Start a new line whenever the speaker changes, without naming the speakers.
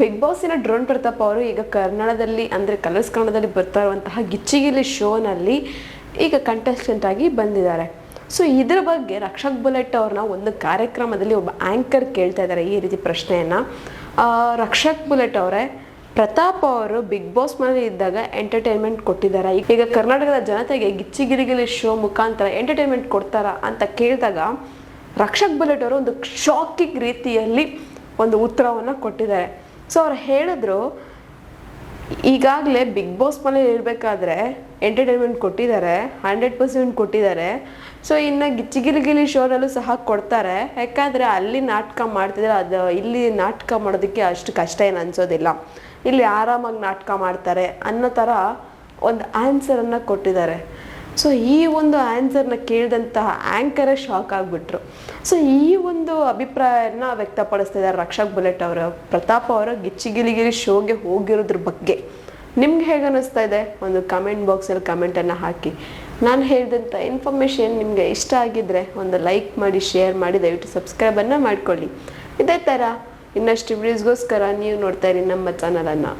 Big ಬಾಸಿನ drone Pratap ಅವರು ಈಗ ಕನ್ನಡದಲ್ಲಿ ಅಂದರೆ ಕಲರ್ಸ್ ಕನ್ನಡದಲ್ಲಿ ಬರ್ತಾ ಇರುವಂತಹ ಗಿಚ್ಚಿಗಿಲಿ ಶೋನಲ್ಲಿ ಈಗ ಕಂಟೆಸ್ಟೆಂಟ್ ಆಗಿ ಬಂದಿದ್ದಾರೆ. ಸೊ ಇದ್ರ ಬಗ್ಗೆ ರಕ್ಷಕ್ ಬುಲೆಟ್ ಅವ್ರನ್ನ ಒಂದು ಕಾರ್ಯಕ್ರಮದಲ್ಲಿ ಒಬ್ಬ ಆ್ಯಂಕರ್ ಕೇಳ್ತಾ ಇದ್ದಾರೆ ಈ ರೀತಿ ಪ್ರಶ್ನೆಯನ್ನು. ರಕ್ಷಕ್ ಬುಲೆಟ್ ಅವರೇ, ಪ್ರತಾಪ್ ಅವರು ಬಿಗ್ ಬಾಸ್ ಮನೇಲಿ ಇದ್ದಾಗ ಎಂಟರ್ಟೈನ್ಮೆಂಟ್ ಕೊಟ್ಟಿದ್ದಾರೆ, ಈಗ ಕರ್ನಾಟಕದ ಜನತೆಗೆ ಗಿಚ್ಚಿಗಿಲಿಗಿಲಿ ಶೋ ಮುಖಾಂತರ ಎಂಟರ್ಟೈನ್ಮೆಂಟ್ ಕೊಡ್ತಾರಾ ಅಂತ ಕೇಳಿದಾಗ ರಕ್ಷಕ್ ಬುಲೆಟ್ ಅವರು ಒಂದು ಶಾಕಿಂಗ್ ರೀತಿಯಲ್ಲಿ ಒಂದು ಉತ್ತರವನ್ನು ಕೊಟ್ಟಿದ್ದಾರೆ. ಸೊ ಅವ್ರು ಹೇಳಿದ್ರು, ಈಗಾಗಲೇ ಬಿಗ್ ಬಾಸ್ ಮನೇಲಿ ಇರಬೇಕಾದ್ರೆ ಎಂಟರ್ಟೈನ್ಮೆಂಟ್ ಕೊಟ್ಟಿದ್ದಾರೆ, 100% ಕೊಟ್ಟಿದ್ದಾರೆ. ಸೊ ಇನ್ನು ಗಿಚ್ಚಿಗಿಲಿಗಿಲಿ ಶೋನಲ್ಲೂ ಸಹ ಕೊಡ್ತಾರೆ, ಯಾಕಂದರೆ ಅಲ್ಲಿ ನಾಟಕ ಮಾಡ್ತಿದ್ದಾರೆ, ಅದು ಇಲ್ಲಿ ನಾಟಕ ಮಾಡೋದಕ್ಕೆ ಅಷ್ಟು ಕಷ್ಟ ಏನು ಅನಿಸೋದಿಲ್ಲ, ಇಲ್ಲಿ ಆರಾಮಾಗಿ ನಾಟಕ ಮಾಡ್ತಾರೆ ಅನ್ನೋ ಥರ ಒಂದು ಆನ್ಸರನ್ನು ಕೊಟ್ಟಿದ್ದಾರೆ. ಸೊ ಈ ಒಂದು ಆನ್ಸರ್ನ ಕೇಳಿದಂತಹ ಆ್ಯಂಕರೇ ಶಾಕ್ ಆಗಿಬಿಟ್ರು. ಸೊ ಈ ಒಂದು ಅಭಿಪ್ರಾಯನ ವ್ಯಕ್ತಪಡಿಸ್ತಿದ್ದಾರೆ ರಕ್ಷಕ್ ಬುಲೆಟ್ ಅವರು ಪ್ರತಾಪ್ ಅವರ ಗಿಚ್ಚಿಗಿಲಿಗಿಲಿ ಶೋಗೆ ಹೋಗಿರೋದ್ರ ಬಗ್ಗೆ. ನಿಮ್ಗೆ ಹೇಗೆ ಅನ್ನಿಸ್ತಾ ಇದೆ? ಒಂದು ಕಮೆಂಟ್ ಬಾಕ್ಸಲ್ಲಿ ಕಮೆಂಟನ್ನು ಹಾಕಿ. ನಾನು ಹೇಳಿದಂಥ ಇನ್ಫಾರ್ಮೇಷನ್ ನಿಮಗೆ ಇಷ್ಟ ಆಗಿದ್ದರೆ ಒಂದು ಲೈಕ್ ಮಾಡಿ, ಶೇರ್ ಮಾಡಿ, ದಯವಿಟ್ಟು ಸಬ್ಸ್ಕ್ರೈಬನ್ನು ಮಾಡ್ಕೊಳ್ಳಿ. ಇದೇ ಥರ ಇನ್ನಷ್ಟು ವಿಡಿಯೋಸ್ಗೋಸ್ಕರ ನೀವು ನೋಡ್ತಾ ಇರಿ ನಮ್ಮ ಚಾನಲನ್ನು.